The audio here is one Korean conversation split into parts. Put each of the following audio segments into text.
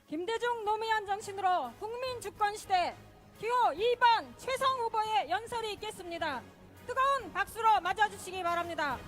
김대중 노무현 정신으로 국민주권시대 기호 2번 최성 후보의 연설이 있겠습니다. 뜨거운 박수로 맞아주시기 바랍니다.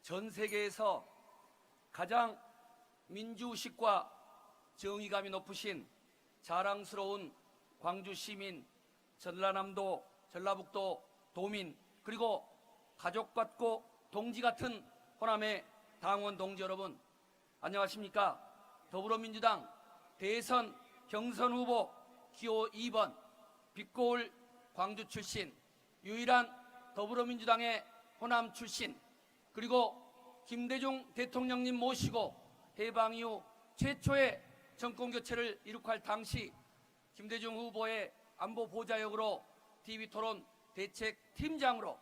전 세계에서 가장 민주의식과 정의감이 높으신 자랑스러운 광주 시민, 전라남도, 전라북도 도민, 그리고 가족 같고 동지 같은 호남의 당원 동지 여러분, 안녕하십니까? 더불어민주당 대선 경선 후보 기호 2번 빛고울 광주 출신, 유일한 더불어민주당의 호남 출신, 그리고 김대중 대통령님 모시고 해방 이후 최초의 정권교체를 이룩할 당시 김대중 후보의 안보보좌역으로 TV토론 대책팀장으로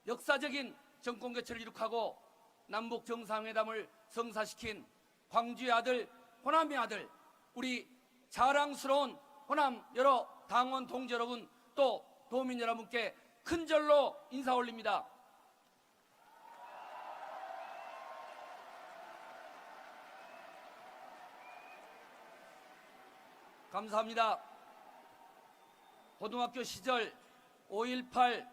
역사적인 정권교체를 이룩하고 남북정상회담을 성사시킨 광주의 아들, 호남의 아들, 우리 자랑스러운 호남 여러 당원 동지 여러분, 또 도민 여러분께 큰절로 인사 올립니다. 감사합니다. 고등학교 시절 5.18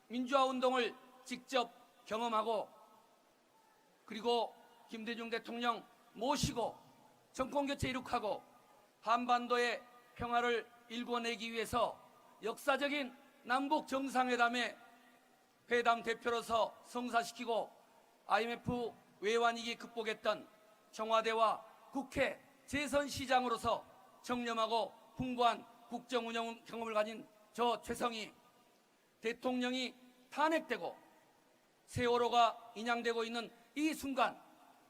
민주화운동을 직접 경험하고, 그리고 김대중 대통령 모시고 정권교체 이룩하고 한반도의 평화를 일궈내기 위해서 역사적인 남북 정상회담의 회담 대표로서 성사시키고 IMF 외환위기 극복했던 청와대와 국회 재선시장으로서 청렴하고 풍부한 국정운영 경험을 가진 저 최성이 대통령이 탄핵되고 세월호가 인양되고 있는 이 순간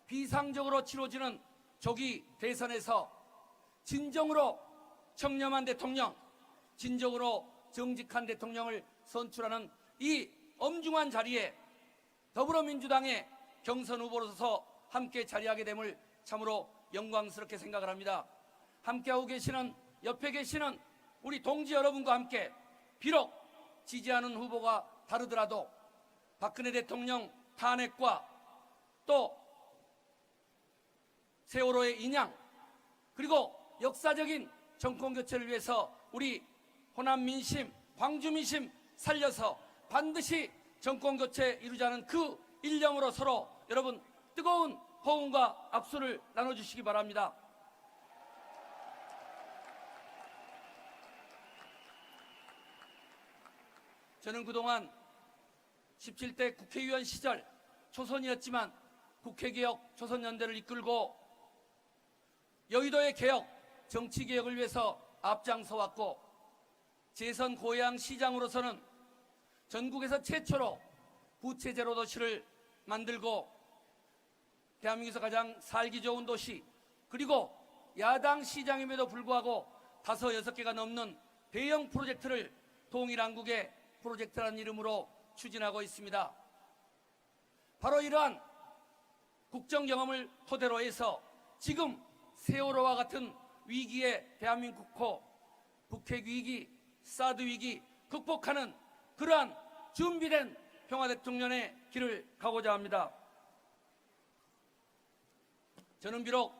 비상적으로 치러지는 조기 대선에서 진정으로 청렴한 대통령, 진정으로 정직한 대통령을 선출하는 이 엄중한 자리에 더불어민주당의 경선 후보로서 함께 자리하게 됨을 참으로 영광스럽게 생각을 합니다. 함께하고 계시는, 옆에 계시는 우리 동지 여러분과 함께 비록 지지하는 후보가 다르더라도 박근혜 대통령 탄핵과 또 세월호의 인양, 그리고 역사적인 정권교체를 위해서 우리 호남 민심, 광주 민심 살려서 반드시 정권교체 이루자는 그 일념으로 서로 여러분 뜨거운 호응과 악수를 나눠주시기 바랍니다. 저는 그동안 17대 국회의원 시절 초선이었지만 국회개혁 초선연대를 이끌고 여의도의 개혁, 정치개혁을 위해서 앞장서왔고, 재선 고양시장으로서는 전국에서 최초로 부채 제로 도시를 만들고 대한민국에서 가장 살기 좋은 도시, 그리고 야당 시장임에도 불구하고 5, 6개가 넘는 대형 프로젝트를 동일한국의 프로젝트라는 이름으로 추진하고 있습니다. 바로 이러한 국정 경험을 토대로 해서 지금 세월호와 같은 위기에 대한민국 코 북핵 위기, 사드 위기 극복하는 그러한 준비된 평화대통령의 길을 가고자 합니다. 저는 비록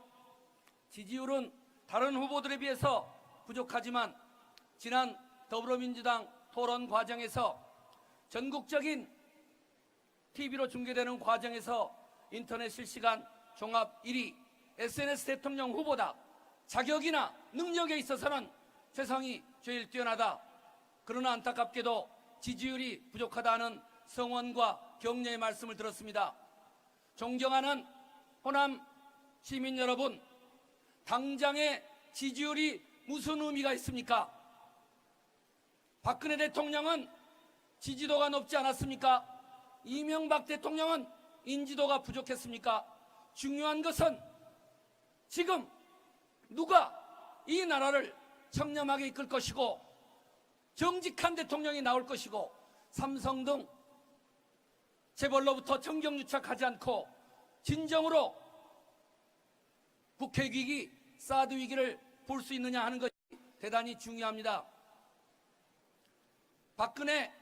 지지율은 다른 후보들에 비해서 부족하지만 지난 더불어민주당 토론 과정에서 전국적인 TV로 중계되는 과정에서 인터넷 실시간 종합 1위, SNS 대통령 후보다, 자격이나 능력에 있어서는 최성이 제일 뛰어나다. 그러나 안타깝게도 지지율이 부족하다는 성원과 격려의 말씀을 들었습니다. 존경하는 호남 시민 여러분, 당장의 지지율이 무슨 의미가 있습니까? 박근혜 대통령은 지지도가 높지 않았습니까? 이명박 대통령은 인지도가 부족했습니까? 중요한 것은 지금 누가 이 나라를 청렴하게 이끌 것이고 정직한 대통령이 나올 것이고 삼성 등 재벌로부터 정경유착하지 않고 진정으로 북핵위기, 사드 위기를 볼 수 있느냐 하는 것이 대단히 중요합니다. 박근혜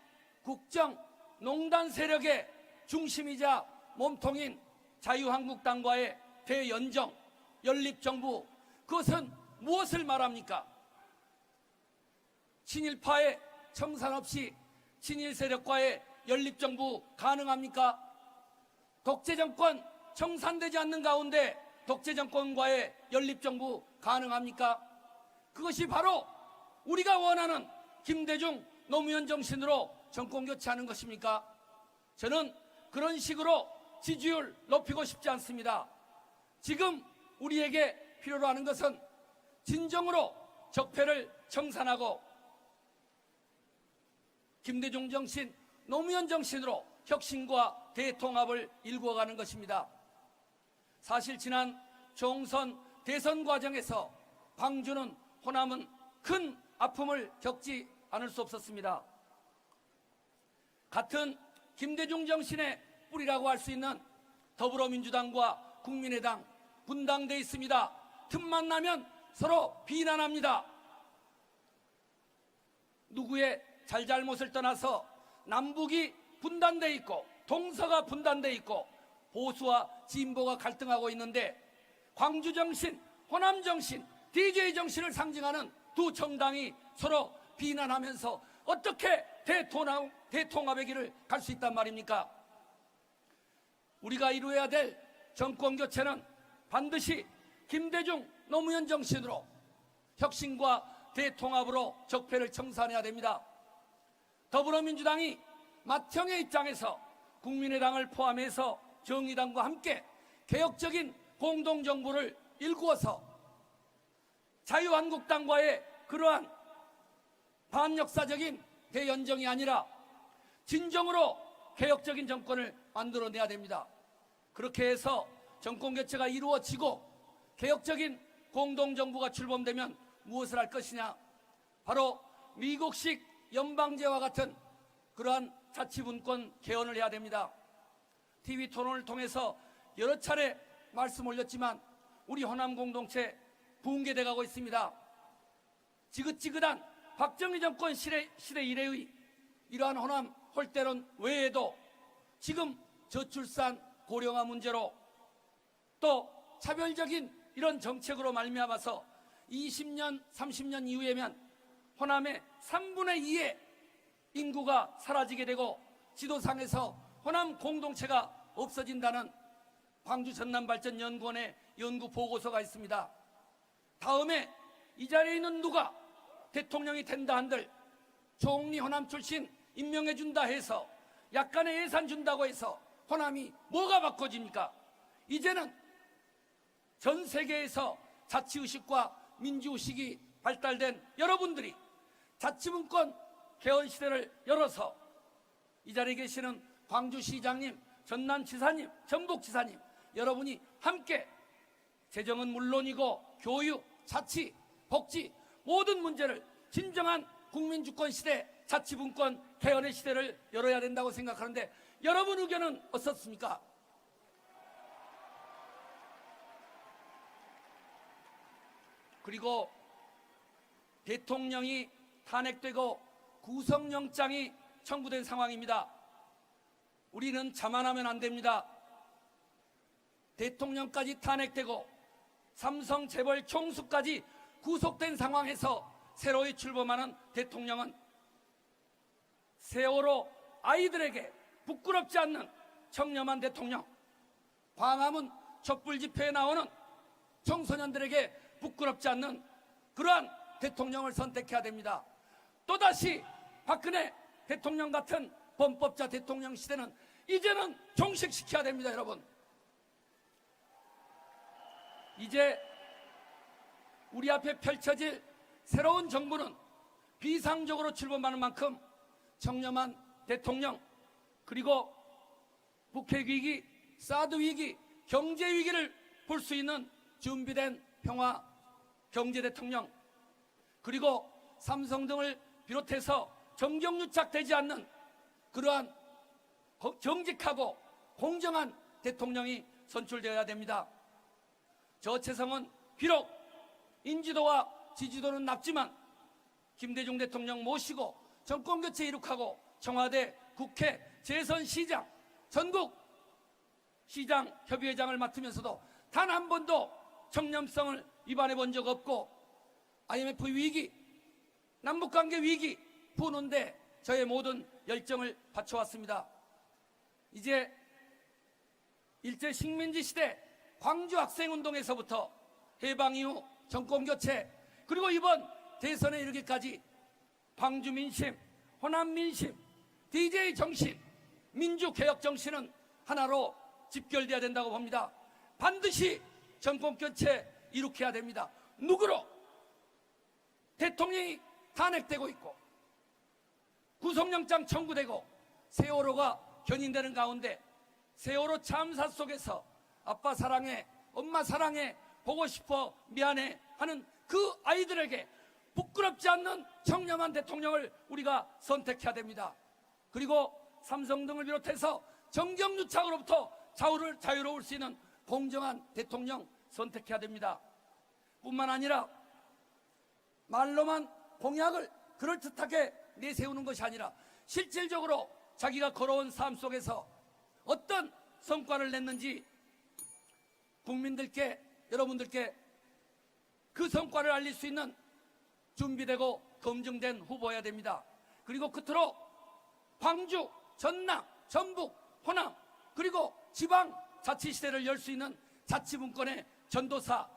국정농단 세력의 중심이자 몸통인 자유한국당과의 대연정, 연립정부, 그것은 무엇을 말합니까? 친일파의 청산 없이 친일 세력과의 연립정부 가능합니까? 독재정권 청산되지 않는 가운데 독재정권과의 연립정부 가능합니까? 그것이 바로 우리가 원하는 김대중, 노무현 정신으로 정권 교체하는 것입니까? 저는 그런 식으로 지지율 높이고 싶지 않습니다. 지금 우리에게 필요로 하는 것은 진정으로 적폐를 청산하고 김대중 정신, 노무현 정신으로 혁신과 대통합을 일구어가는 것입니다. 사실 지난 총선 대선 과정에서 광주는, 호남은 큰 아픔을 겪지 않을 수 없었습니다. 같은 김대중 정신의 뿌리라고 할 수 있는 더불어민주당과 국민의당 분당돼 있습니다. 틈만 나면 서로 비난합니다. 누구의 잘잘못을 떠나서 남북이 분단돼 있고 동서가 분단돼 있고 보수와 진보가 갈등하고 있는데 광주 정신, 호남 정신, DJ 정신을 상징하는 두 정당이 서로 비난하면서 어떻게 대통합의 길을 갈 수 있단 말입니까? 우리가 이루어야 될 정권 교체는 반드시 김대중, 노무현 정신으로 혁신과 대통합으로 적폐를 청산해야 됩니다. 더불어민주당이 맏형의 입장에서 국민의당을 포함해서 정의당과 함께 개혁적인 공동정부를 일구어서 자유한국당과의 그러한 반역사적인 대연정이 아니라 진정으로 개혁적인 정권을 만들어내야 됩니다. 그렇게 해서 정권교체가 이루어지고 개혁적인 공동정부가 출범되면 무엇을 할 것이냐? 바로 미국식 연방제와 같은 그러한 자치분권 개헌을 해야 됩니다. TV 토론을 통해서 여러 차례 말씀 올렸지만 우리 호남 공동체 붕괴돼 가고 있습니다. 지긋지긋한 박정희 정권 시대 이래의 이러한 호남 홀대론 외에도 지금 저출산 고령화 문제로 또 차별적인 이런 정책으로 말미암아서 20년, 30년 이후에면 호남의 3분의 2의 인구가 사라지게 되고 지도상에서 호남 공동체가 없어진다는 광주 전남발전연구원의 연구 보고서가 있습니다. 다음에 이 자리에 있는 누가 대통령이 된다 한들 총리 호남 출신 임명해준다 해서 약간의 예산 준다고 해서 호남이 뭐가 바꿔집니까? 이제는 전 세계에서 자치의식과 민주의식이 발달된 여러분들이 자치분권 개헌 시대를 열어서 이 자리에 계시는 광주시장님, 전남지사님, 전북지사님 여러분이 함께 재정은 물론이고 교육, 자치, 복지 모든 문제를 진정한 국민주권 시대, 자치분권 개헌의 시대를 열어야 된다고 생각하는데 여러분 의견은 어떻습니까? 그리고 대통령이 탄핵되고 구속영장이 청구된 상황입니다. 우리는 자만하면 안 됩니다. 대통령까지 탄핵되고 삼성 재벌 총수까지 구속된 상황에서 새로이 출범하는 대통령은 세월호 아이들에게 부끄럽지 않는 청렴한 대통령, 광화문 촛불 집회에 나오는 청소년들에게 부끄럽지 않는 그러한 대통령을 선택해야 됩니다. 또다시 박근혜 대통령 같은 범법자 대통령 시대는 이제는 종식시켜야 됩니다. 여러분, 이제 우리 앞에 펼쳐질 새로운 정부는 비상적으로 출범하는 만큼 청렴한 대통령, 그리고 북핵 위기, 사드 위기, 경제 위기를 볼 수 있는 준비된 평화 경제 대통령, 그리고 삼성 등을 비롯해서 정경유착되지 않는 그러한 정직하고 공정한 대통령이 선출되어야 됩니다. 저 최성은 비록 인지도와 지지도는 낮지만 김대중 대통령 모시고 정권교체 이룩하고 청와대, 국회, 재선시장, 전국 시장 협의회장을 맡으면서도 단 한 번도 청렴성을 위반해 본 적 없고 IMF 위기, 남북관계 위기 푸는데 저의 모든 열정을 바쳐왔습니다. 이제 일제 식민지 시대 광주 학생운동에서부터 해방 이후 정권교체, 그리고 이번 대선에 이르기까지 광주 민심, 호남 민심, DJ 정신, 민주개혁 정신은 하나로 집결돼야 된다고 봅니다. 반드시 정권교체 이룩해야 됩니다. 누구로? 대통령이 탄핵되고 있고 구속영장 청구되고 세월호가 견인되는 가운데 세월호 참사 속에서 아빠 사랑해, 엄마 사랑해, 보고 싶어, 미안해 하는 그 아이들에게 부끄럽지 않는 청렴한 대통령을 우리가 선택해야 됩니다. 그리고 삼성 등을 비롯해서 정경유착으로부터 자유로울 수 있는 공정한 대통령 선택해야 됩니다. 뿐만 아니라 말로만 공약을 그럴듯하게 내세우는 것이 아니라 실질적으로 자기가 걸어온 삶 속에서 어떤 성과를 냈는지 국민들께, 여러분들께 그 성과를 알릴 수 있는 준비되고 검증된 후보여야 됩니다. 그리고 끝으로 광주, 전남, 전북, 호남, 그리고 지방 자치시대를 열 수 있는 자치분권의 전도사,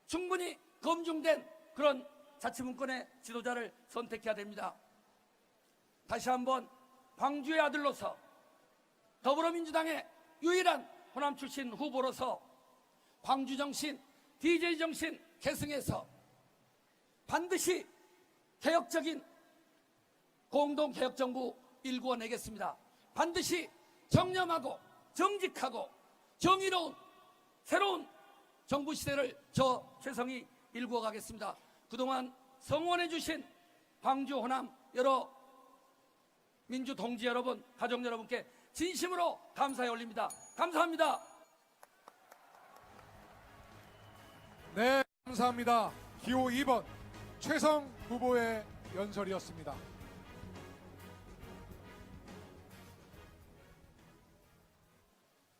충분히 검증된 그런 자치분권의 지도자를 선택해야 됩니다. 다시 한번 광주의 아들로서 더불어민주당의 유일한 호남 출신 후보로서 광주 정신, DJ 정신 계승해서 반드시 개혁적인 공동개혁정부 일구어내겠습니다. 반드시 정념하고 정직하고 정의로운 새로운 정부 시대를 저 최성이 일구어 가겠습니다. 그동안 성원해 주신 광주 호남 여러 민주 동지 여러분, 가족 여러분께 진심으로 감사의 올립니다. 감사합니다. 네, 감사합니다. 기호 2번 최성 후보의 연설이었습니다.